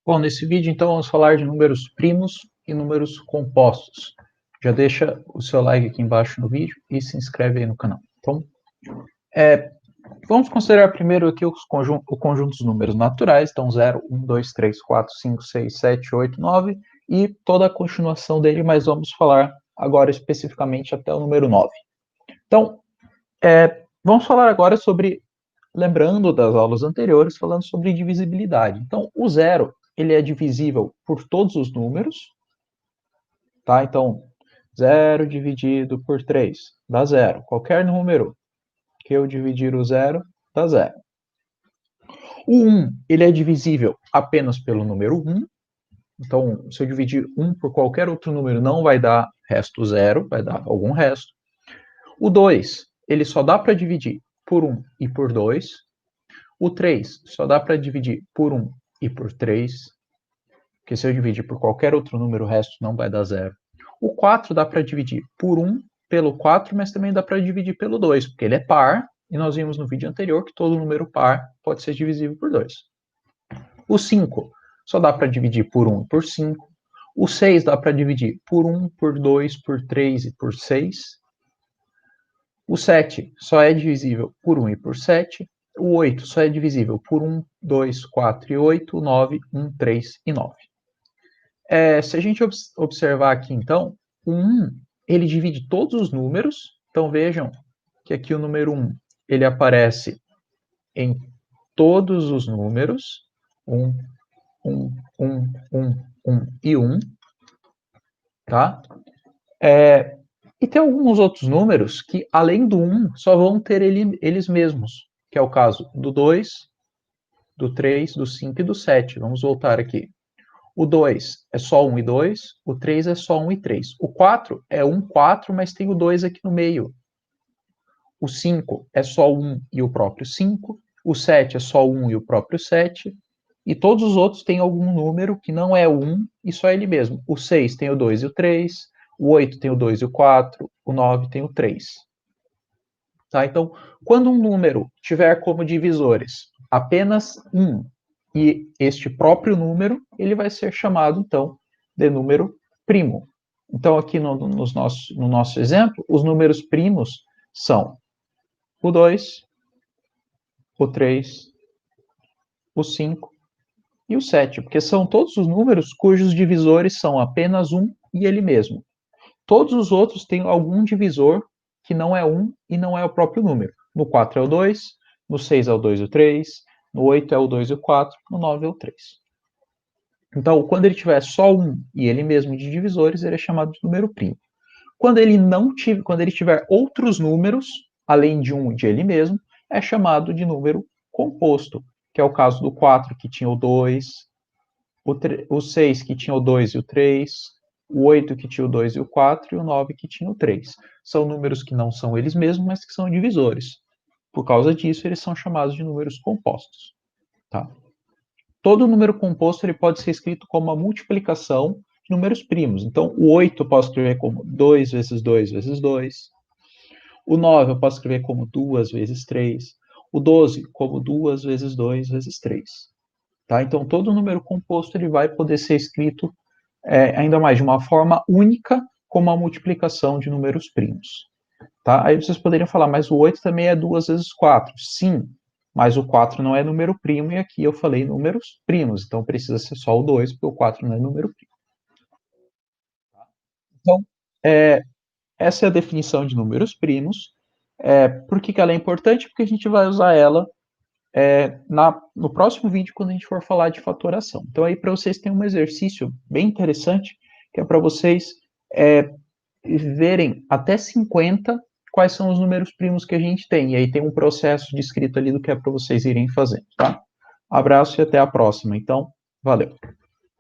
Bom, nesse vídeo, então, vamos falar de números primos e números compostos. Já deixa o seu like aqui embaixo no vídeo e se inscreve aí no canal. Então, vamos considerar primeiro aqui o conjunto dos números naturais. Então, 0, 1, 2, 3, 4, 5, 6, 7, 8, 9 e toda a continuação dele, mas vamos falar agora especificamente até o número 9. Então, vamos falar agora sobre, lembrando das aulas anteriores, falando sobre divisibilidade. Então, o 0, ele é divisível por todos os números, tá? Então, 0 dividido por 3 dá 0. Qualquer número que eu dividir o 0, dá 0. O 1, ele é divisível apenas pelo número 1. Então, se eu dividir 1 por qualquer outro número, não vai dar resto 0, vai dar algum resto. O 2, ele só dá para dividir por 1 e por 2. O 3 só dá para dividir por 1 e por 3. Porque se eu dividir por qualquer outro número, o resto não vai dar 0. O 4 dá para dividir por 1 pelo 4, mas também dá para dividir pelo 2, porque ele é par, e nós vimos no vídeo anterior que todo número par pode ser divisível por 2. O 5 só dá para dividir por 1 e por 5. O 6 dá para dividir por 1, por 2, por 3 e por 6. O 7 só é divisível por 1 e por 7. O 8 só é divisível por 1, 2, 4 e 8. O 9, 1, 3 e 9. Se a gente observar aqui, então, o 1, ele divide todos os números. Então, vejam que aqui o número 1, ele aparece em todos os números. 1, 1, 1, 1, 1 e 1. Tá? E tem alguns outros números que, além do 1, só vão ter eles mesmos, que é o caso do 2, do 3, do 5 e do 7. Vamos voltar aqui. O 2 é só 1 e 2, o 3 é só 1 e 3. O 4 é 1, 4, mas tem o 2 aqui no meio. O 5 é só 1 e o próprio 5. O 7 é só 1 e o próprio 7. E todos os outros têm algum número que não é 1 e só ele mesmo. O 6 tem o 2 e o 3. O 8 tem o 2 e o 4. O 9 tem o 3. Tá? Então, quando um número tiver como divisores apenas 1 e este próprio número, ele vai ser chamado, então, de número primo. Então, aqui no nosso exemplo, os números primos são o 2, o 3, o 5 e o 7, porque são todos os números cujos divisores são apenas 1 e ele mesmo. Todos os outros têm algum divisor que não é 1 e não é o próprio número. No 4 é o 2, no 6 é o 2 e o 3, no 8 é o 2 e o 4, no 9 é o 3. Então, quando ele tiver só 1 e ele mesmo de divisores, ele é chamado de número primo. Quando ele tiver outros números, além de 1 e de ele mesmo, é chamado de número composto, que é o caso do 4, que tinha o 2, o 6, que tinha o 2 e o 3, o 8, que tinha o 2 e o 4, e o 9, que tinha o 3. São números que não são eles mesmos, mas que são divisores. Por causa disso, eles são chamados de números compostos. Tá? Todo número composto ele pode ser escrito como uma multiplicação de números primos. Então, o 8 eu posso escrever como 2 vezes 2 vezes 2. O 9 eu posso escrever como 2 vezes 3. O 12 como 2 vezes 2 vezes 3. Tá? Então, todo número composto ele vai poder ser escrito ainda mais de uma forma única, como a multiplicação de números primos. Tá? Aí vocês poderiam falar, mas o 8 também é 2 vezes 4. Sim, mas o 4 não é número primo, e aqui eu falei números primos, então precisa ser só o 2, porque o 4 não é número primo. Então, essa é a definição de números primos. Por que ela é importante? Porque a gente vai usar ela no próximo vídeo, quando a gente for falar de fatoração. Então, aí para vocês tem um exercício bem interessante, que é para vocês verem até 50 quais são os números primos que a gente tem. E aí tem um processo descrito ali do que é para vocês irem fazendo, tá? Abraço e até a próxima. Então, valeu.